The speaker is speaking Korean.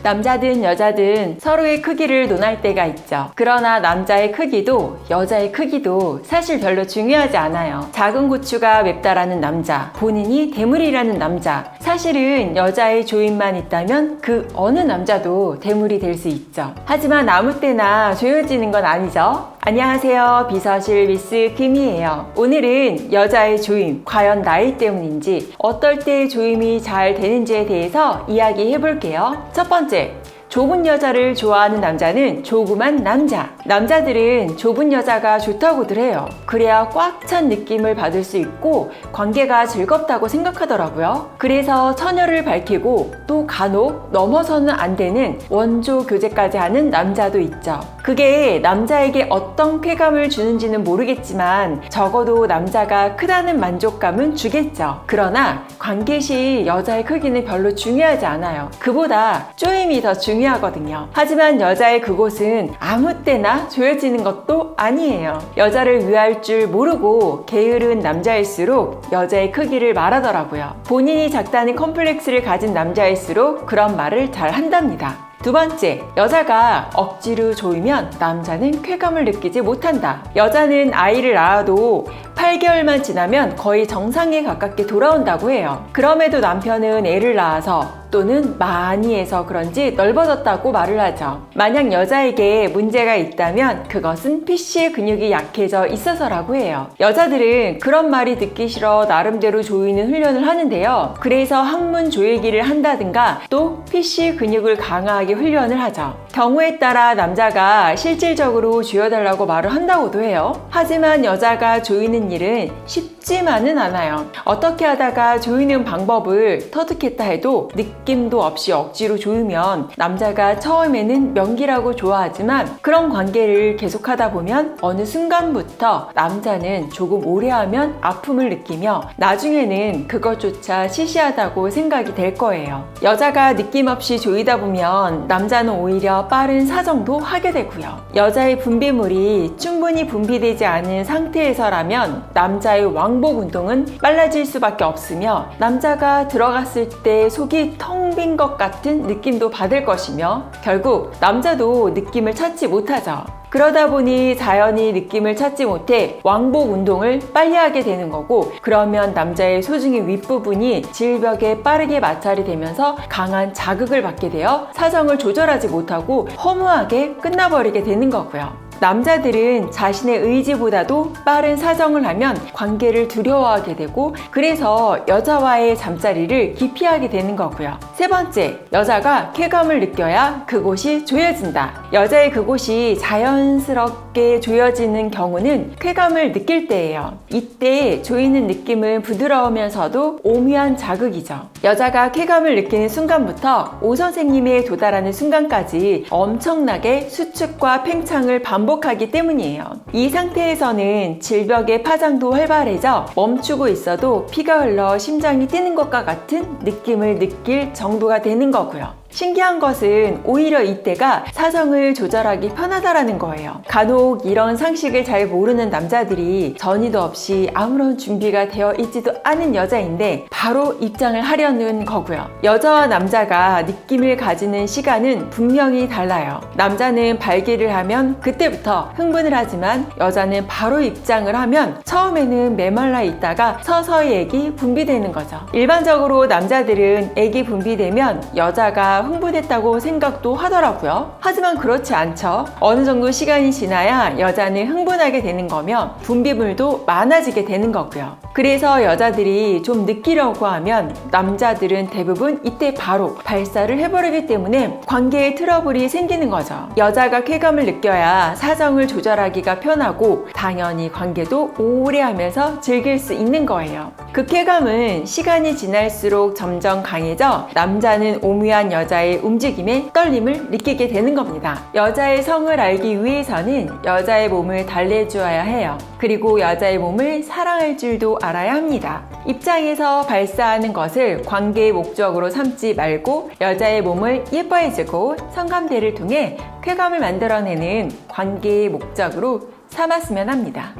남자든 여자든 서로의 크기를 논할 때가 있죠. 그러나 남자의 크기도 여자의 크기도 사실 별로 중요하지 않아요. 작은 고추가 맵다라는 남자, 본인이 대물이라는 남자, 사실은 여자의 조임만 있다면 그 어느 남자도 대물이 될 수 있죠. 하지만 아무 때나 조여지는 건 아니죠. 안녕하세요. 비서실 미스 김이에요. 오늘은 여자의 조임, 과연 나이 때문인지 어떨 때 조임이 잘 되는지에 대해서 이야기해 볼게요. 첫 번째, 좁은 여자를 좋아하는 남자는 조그만 남자. 남자들은 좁은 여자가 좋다고들 해요. 그래야 꽉 찬 느낌을 받을 수 있고 관계가 즐겁다고 생각하더라고요. 그래서 처녀를 밝히고 또 간혹 넘어서는 안 되는 원조 교제까지 하는 남자도 있죠. 그게 남자에게 어떤 쾌감을 주는지는 모르겠지만 적어도 남자가 크다는 만족감은 주겠죠. 그러나 관계 시 여자의 크기는 별로 중요하지 않아요. 그보다 쪼임이 더 중요하거든요. 하지만 여자의 그곳은 아무 때나 조여지는 것도 아니에요. 여자를 위할 줄 모르고 게으른 남자일수록 여자의 크기를 말하더라고요. 본인이 작다는 컴플렉스를 가진 남자일수록 그런 말을 잘 한답니다. 두 번째, 여자가 억지로 조이면 남자는 쾌감을 느끼지 못한다. 여자는 아이를 낳아도 8개월만 지나면 거의 정상에 가깝게 돌아온다고 해요. 그럼에도 남편은 애를 낳아서 또는 많이 해서 그런지 넓어졌다고 말을 하죠. 만약 여자에게 문제가 있다면 그것은 피시의 근육이 약해져 있어서라고 해요. 여자들은 그런 말이 듣기 싫어 나름대로 조이는 훈련을 하는데요. 그래서 항문 조이기를 한다든가 또 피시 근육을 강화하게 훈련을 하죠. 경우에 따라 남자가 실질적으로 조여달라고 말을 한다고도 해요. 하지만 여자가 조이는 일은 쉽지만은 않아요. 어떻게 하다가 조이는 방법을 터득했다 해도 느낌도 없이 억지로 조이면 남자가 처음에는 명기라고 좋아하지만 그런 관계를 계속하다 보면 어느 순간부터 남자는 조금 오래 하면 아픔을 느끼며 나중에는 그것조차 시시하다고 생각이 될 거예요. 여자가 느낌 없이 조이다 보면 남자는 오히려 빠른 사정도 하게 되고요. 여자의 분비물이 충분히 분비되지 않은 상태에서라면 남자의 왕복 운동은 빨라질 수밖에 없으며 남자가 들어갔을 때 속이 텅 빈 것 같은 느낌도 받을 것이며 결국 남자도 느낌을 찾지 못하죠. 그러다 보니 자연히 느낌을 찾지 못해 왕복 운동을 빨리 하게 되는 거고, 그러면 남자의 소중이 윗부분이 질벽에 빠르게 마찰이 되면서 강한 자극을 받게 되어 사정을 조절하지 못하고 허무하게 끝나버리게 되는 거고요. 남자들은 자신의 의지보다도 빠른 사정을 하면 관계를 두려워하게 되고 그래서 여자와의 잠자리를 기피하게 되는 거고요. 세 번째, 여자가 쾌감을 느껴야 그곳이 조여진다. 여자의 그곳이 자연스럽게 조여지는 경우는 쾌감을 느낄 때예요. 이때 조이는 느낌은 부드러우면서도 오묘한 자극이죠. 여자가 쾌감을 느끼는 순간부터 오 선생님에 도달하는 순간까지 엄청나게 수축과 팽창을 반복하기 때문이에요. 이 상태에서는 질벽의 파장도 활발해져 멈추고 있어도 피가 흘러 심장이 뛰는 것과 같은 느낌을 느낄 정도가 되는 거고요. 신기한 것은 오히려 이때가 사정을 조절하기 편하다라는 거예요. 간혹 이런 상식을 잘 모르는 남자들이 전이도 없이 아무런 준비가 되어 있지도 않은 여자인데 바로 입장을 하려는 거고요. 여자와 남자가 느낌을 가지는 시간은 분명히 달라요. 남자는 발기를 하면 그때부터 흥분을 하지만 여자는 바로 입장을 하면 처음에는 메말라 있다가 서서히 액이 분비되는 거죠. 일반적으로 남자들은 액이 분비되면 여자가 흥분했다고 생각도 하더라고요. 하지만 그렇지 않죠. 어느 정도 시간이 지나야 여자는 흥분하게 되는 거며 분비물도 많아지게 되는 거고요. 그래서 여자들이 좀 느끼려고 하면 남자들은 대부분 이때 바로 발사를 해버리기 때문에 관계에 트러블이 생기는 거죠. 여자가 쾌감을 느껴야 사정을 조절하기가 편하고 당연히 관계도 오래 하면서 즐길 수 있는 거예요. 그 쾌감은 시간이 지날수록 점점 강해져 남자는 오묘한 여자의 움직임에 떨림을 느끼게 되는 겁니다. 여자의 성을 알기 위해서는 여자의 몸을 달래주어야 해요. 그리고 여자의 몸을 사랑할 줄도 알아야 합니다. 입장에서 발사하는 것을 관계의 목적으로 삼지 말고 여자의 몸을 예뻐해주고 성감대를 통해 쾌감을 만들어내는 관계의 목적으로 삼았으면 합니다.